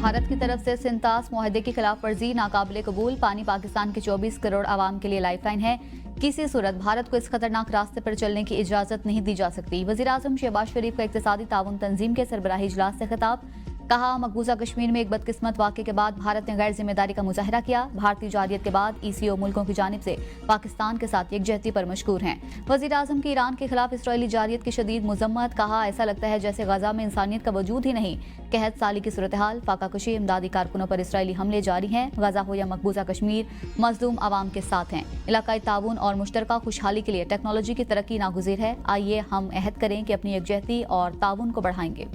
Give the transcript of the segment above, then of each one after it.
भारत की तरफ से सिंतास मुआहदे की खिलाफ वर्जी नाकाबिले कबूल। पानी पाकिस्तान के 24 करोड़ आवाम के लिए लाइफलाइन है। किसी सूरत भारत को इस खतरनाक रास्ते पर चलने की इजाजत नहीं दी जा सकती। वजीर आजम शहबाज शरीफ का इक्तिसादी ताउन तंजीम के सरबराही इजलास से खिताब। कहा, मकबूजा कश्मीर में एक बदकिस्मत वाक़े के बाद भारत ने गैर जिम्मेदारी का मुजाहरा किया। भारतीय जारियत के बाद ECO मुल्कों की जानिब से पाकिस्तान के साथ यकजहती पर मशकूर हैं। वज़ीर आज़म की ईरान के खिलाफ इसराइली जारियत की शदीद मजम्मत। कहा, ऐसा लगता है जैसे गजा में इंसानियत का वजूद ही नहीं। कहत साली की सूरत हाल, फाका कुशी, इमदादी कारकुनों पर इसराइली हमले जारी हैं। गजा हो या मकबूजा कश्मीर, मजलूम आवाम के साथ हैं। इलाकाई ताउन और मुश्तरका खुशहाली के लिए टेक्नोलॉजी की तरक्की नागुज़ीर है। आइए हम अहद करें कि अपनी यकजहती और ताउन को बढ़ाएंगे।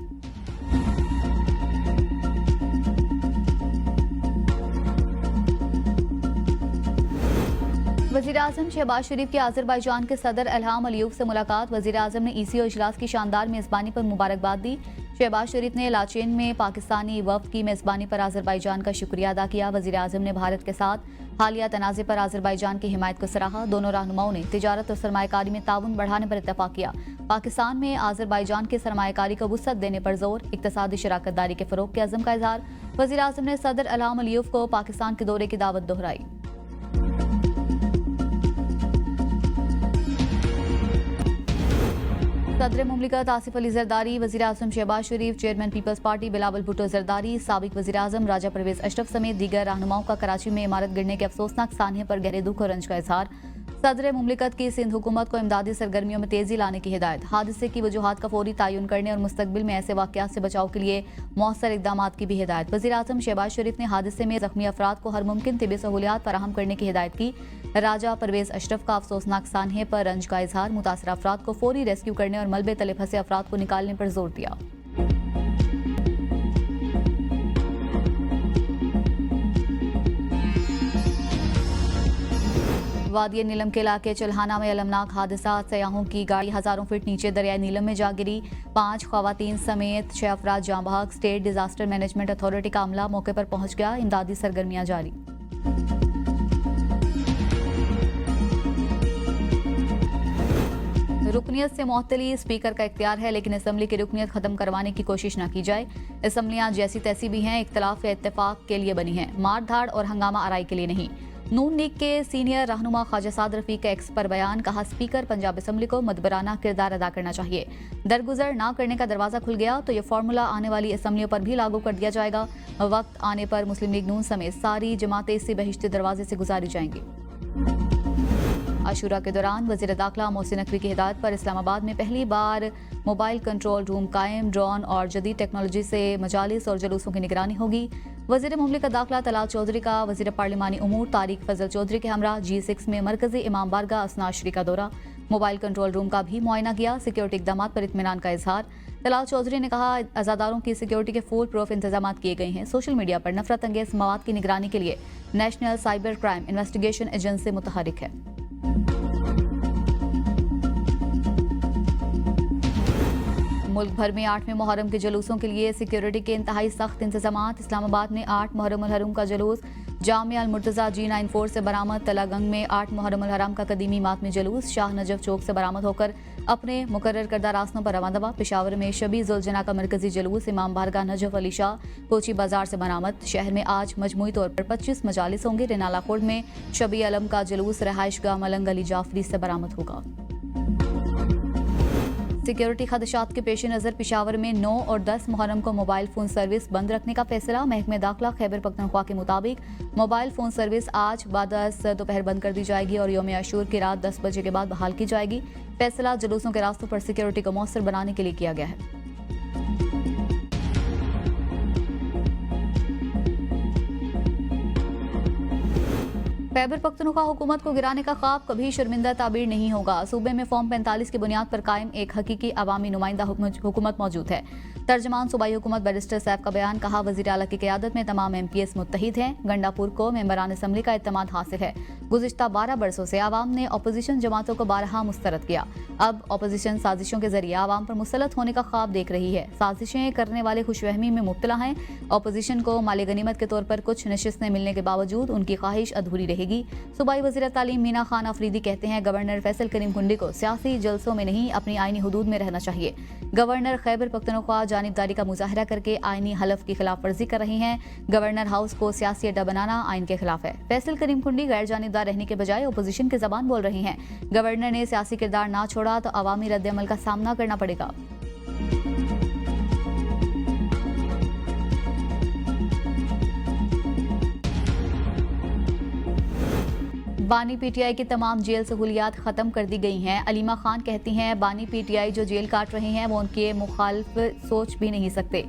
वज़ीर आज़म शहबाज शरीफ की आज़रबाईजान के सदर इल्हाम अलीयव से मुलाकात। वज़ीर आज़म ने ECO इजलास की शानदार मेज़बानी पर मुबारकबाद दी। शहबाज शरीफ ने लाचेन में पाकिस्तानी वफ़द की मेज़बानी पर आज़रबाईजान का शुक्रिया अदा किया। वज़ीर आज़म ने भारत के साथ हालिया तनाज़े पर आज़रबाईजान की हिमायत को सराहा। दोनों रहनुमाओं ने तिजारत और सरमायाकारी में ताउन बढ़ाने पर इत्तफाक किया। पाकिस्तान में आज़रबाईजान की सरमायाकारी को वुसअत देने पर जोर, इक़्तिसादी शराकत दारी के फ़रोग़ के अज़्म का इज़हार। वज़ीर आज़म ने सदर इल्हाम अलीयव को पाकिस्तान के दौरे की दावत दोहराई। सदर मुमलिकत आसिफ अली जरदारी, वज़ीर आज़म Shahbaz Sharif, chairman Peoples Party Bilawal Bhutto Zardari, साबिक वज़ीर आज़म राजा परवेज़ अशरफ समेत दीगर रहनुमाओं का कराची में इमारत गिरने के अफसोसनाक सान्हे पर गहरे दुख और रंज का इजहार। सदर मुमलिकत की सिंध हुकूमत को इमदादी सरगर्मियों में तेजी लाने की हिदायत। हादसे की वजूहात का फौरी तयन करने और मुस्तकबिल में ऐसे वाक़यात से बचाव के लिए मौसर इक़दामात की भी हिदायत। वज़ीर आज़म शहबाज शरीफ ने हादसे में ज़ख्मी अफराद को हर मुमकिन तिबी सहूलियात फराहम करने की हिदायत की। राजा परवेज़ अशरफ का अफसोसनाक सान्हे पर रंज का इजहार। मुतासर अफराद को फौरी रेस्क्यू करने और मलबे तले फंसे अफराद को निकालने पर जोर दिया। वादिया नीलम के इलाके चल्हाना में अलमनाक हादसा। सयाहों की गाड़ी हजारों फीट नीचे दरिया नीलम में जा गिरी। 5 खवातीन समेत 6 अफराद जाँ बहक। स्टेट डिजास्टर मैनेजमेंट अथॉरिटी का अमला मौके पर पहुंच गया। इमदादी सरगर्मियां जारी। रुकनियत से मुअत्तली स्पीकर का इख्तियार है, लेकिन असम्बली की रुकनियत खत्म करवाने की कोशिश न की जाए। असम्बलियां जैसी तैसी भी हैं, इख्तलाफ या इत्तेफाक के लिए बनी हैं, मार धाड़ और हंगामा आराई के लिए नहीं। नून लीग के सीनियर रहनुमा ख्वाजा साद रफीक का एक्स पर बयान। कहा, स्पीकर पंजाब असम्बली को मदबराना किरदार अदा करना चाहिए। दरगुजर ना करने का दरवाजा खुल गया तो यह फार्मूला आने वाली असम्बलियों पर भी लागू कर दिया जाएगा। वक्त आने पर मुस्लिम लीग नून समेत सारी जमातें इसी बहिश्ती दरवाजे से गुजारी जाएंगी। आशूरा के दौरान वज़ीर दाखिला मोहसिन नकवी की हिदायत पर इस्लामाबाद में पहली बार मोबाइल कंट्रोल रूम कायम। ड्रोन और जदीद टेक्नोलॉजी से मजालिस और जलूसों की निगरानी होगी। वज़ीर मुमलिकत दाखिला तलाल चौधरी का वज़ीर पार्लिमानी उमूर तारिक फजल चौधरी के हमरा G6 में मरकजी इमाम बारगाह असनाशरी का दौरा। मोबाइल कंट्रोल रूम का भी मुआयना किया। सिक्योरिटी इक़दाम पर इत्मीनान का इजहार। तलाल चौधरी ने कहा, अज़ादारों की सिक्योरिटी के फुल प्रूफ इंतजाम किए गए हैं। सोशल मीडिया पर नफरत अंगेज मवाद की निगरानी के लिए National Cyber Crime Investigation Agency मुतहरिक है। मुल्क भर में 8वें मुहर्रम के जुलूसों के लिए सिक्योरिटी के इंतहाई सख्त इंतजामात। इस्लामाबाद में 8 मुहर्रम अल हरम का जुलूस जामिया अल मुर्तज़ा G94 से बरामद। तलागंग में 8 मुहर्रम अल हरम का कदीमी मातमी जुलूस शाह नजफ चौक से बरामद होकर अपने मुकर्रर करदा रास्तों पर रवाना हुआ। पेशावर में शबी जुलजना का मरकजी जुलूस इमाम बारगाह नजफ अली शाह कोची बाजार से बरामद। शहर में आज मजमूई तौर पर 25 मजालिस होंगे। रेनाला कोट में शबी अलम का जुलूस रहायशगाह मलंग अली जाफरी से बरामद होगा। सिक्योरिटी खदशात के पेश नज़र पेशावर में 9 और 10 मुहर्रम को मोबाइल फ़ोन सर्विस बंद रखने का फैसला। महकमे दाखिला खैबर पख्तूनख्वा के मुताबिक मोबाइल फ़ोन सर्विस आज बाद दोपहर बंद कर दी जाएगी और यौम आशूर की रात 10 बजे के बाद बहाल की जाएगी। फैसला जुलूसों के रास्तों पर सिक्योरिटी को मौसर बनाने के लिए किया गया है। खैबर पख्तूनख्वा हुकूमत को गिराने का ख्वाब कभी शर्मिंदा ताबीर नहीं होगा। सूबे में फॉर्म 45 की बुनियाद पर कायम एक हकीकी अवामी नुमाइंदा हुकूमत मौजूद है। तर्जमान सूबाई हुकूमत बैरिस्टर सैफ का बयान। कहा, वज़ीर आला की क़यादत में तमाम MPS मुत्तहिद हैं। गंडापुर को मेंबरान असम्बली का इत्तेमाद हासिल है। गुज़िश्ता 12 बरसों से आवाम ने अपोजिशन जमातों को बारहा मुस्तरद किया। अब अपोजिशन साजिशों के जरिए आवाम पर मुसलत होने का ख्वाब देख रही है। साजिशें करने वाले खुशफहमी में मुब्तला हैं। अपोजिशन को माले गनीमत के तौर पर कुछ नशिस्तें मिलने के बावजूद उनकी ख्वाहिश अधूरी रहेगी। सूबाई वज़ीर तालीम मीना खान अफरीदी कहते हैं, गवर्नर फैसल करीम कुंडी को सियासी जलसों में नहीं, अपनी आईनी हदूद में रहना चाहिए। गवर्नर खैबर पख्तूनख्वा जानिबदारी का मुजाहरा करके आईनी हलफ की खिलाफ वर्जी कर रही हैं। गवर्नर हाउस को सियासी अड्डा बनाना आइन के खिलाफ है। फैसल करीम कुंडी गैर जानिबदार रहने के बजाय अपोजिशन की जबान बोल रही हैं। गवर्नर ने सियासी किरदार ना छोड़ा तो अवामी रद्द-ए-अमल का सामना करना पड़ेगा। बानी पीटीआई की तमाम जेल सहूलियात खत्म कर दी गई हैं। अलीमा खान कहती हैं, बानी पीटीआई जो जेल काट रहे हैं वो उनके मुखालिफ सोच भी नहीं सकते।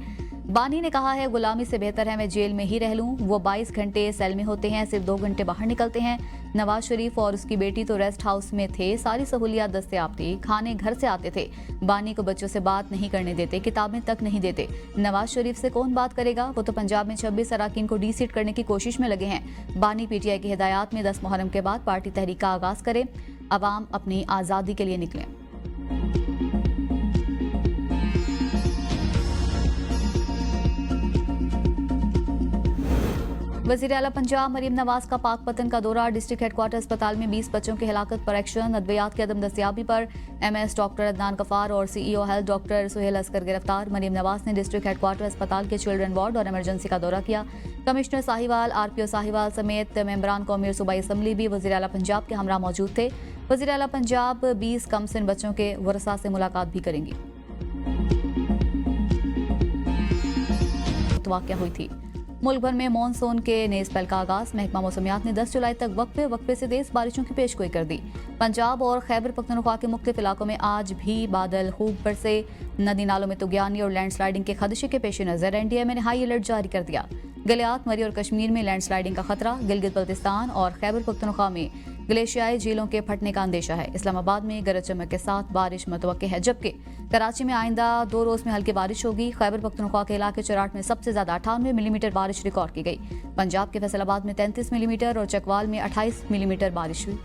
बानी ने कहा है, गुलामी से बेहतर है मैं जेल में ही रह लूं। वो 22 घंटे सेल में होते हैं, सिर्फ 2 घंटे बाहर निकलते हैं। नवाज शरीफ और उसकी बेटी तो रेस्ट हाउस में थे, सारी सहूलियात दस्तयाब थी, खाने घर से आते थे। बानी को बच्चों से बात नहीं करने देते, किताबें तक नहीं देते। नवाज शरीफ से कौन बात करेगा? वो तो पंजाब में 26 अराकीन को डी-सीट करने की कोशिश में लगे हैं। बानी पीटीआई की हिदायत में 10 मुहर्रम के बाद पार्टी तहरीक का आगाज करे। अवाम अपनी आज़ादी के लिए निकलें। वज़ीर आला पंजाब मरीम नवाज का पाकपतन का दौरा। डिस्ट्रिक्ट हेडक्वार्टर अस्पताल में 20 बच्चों की हिलाकत पर एक्शन। अद्वियात की अदम दस्तियाबी पर MS डॉक्टर अदनान गफार और CEO health doctor Suhail Asghar गिरफ्तार। मरीम नवाज ने डिस्ट्रिक्ट हेडक्वार्टर अस्पताल के चिल्ड्रन वार्ड और इमरजेंसी का दौरा किया। कमिश्नर साहिवाल, RPO साहिवाल समेत मेंबरान कौमी और सूबाई असम्बली भी वज़ीर आला पंजाब के हमरा मौजूद थे। वज़ीर आला पंजाब 20 कमसिन बच्चों के वरसा से मुलाकात भी करेंगी। वाक़या हुई थी। मुल्क भर में मानसून के नए स्पेल का आगाज। महकमा मौसमियात ने 10 जुलाई तक वक्फे से तेज बारिशों की पेशगोई कर दी। पंजाब और खैबर पख्तूनख्वा के मुख्तलिफ इलाकों में आज भी बादल खूब बरसे। नदी नालों में तुगयानी और लैंडस्लाइडिंग के खदशे के पेश नजर NDMA ने हाई अलर्ट जारी कर दिया। गलियात, मरी और कश्मीर में लैंडस्लाइडिंग का खतरा। गिलगित बल्तिस्तान और खैबर पख्तूनख्वा में ग्लेशियाई झीलों के फटने का अंदेशा है। इस्लामाबाद में गरज चमक के साथ बारिश मुतवक्के है, जबकि कराची में आइंदा 2 रोज में हल्की बारिश होगी। खैबर पख्तूनख्वा के इलाके चराट में सबसे ज्यादा 98 मिलीमीटर बारिश रिकॉर्ड की गई। पंजाब के फैसलाबाद में 33 मिलीमीटर और चकवाल में 28 मिलीमीटर बारिश हुई।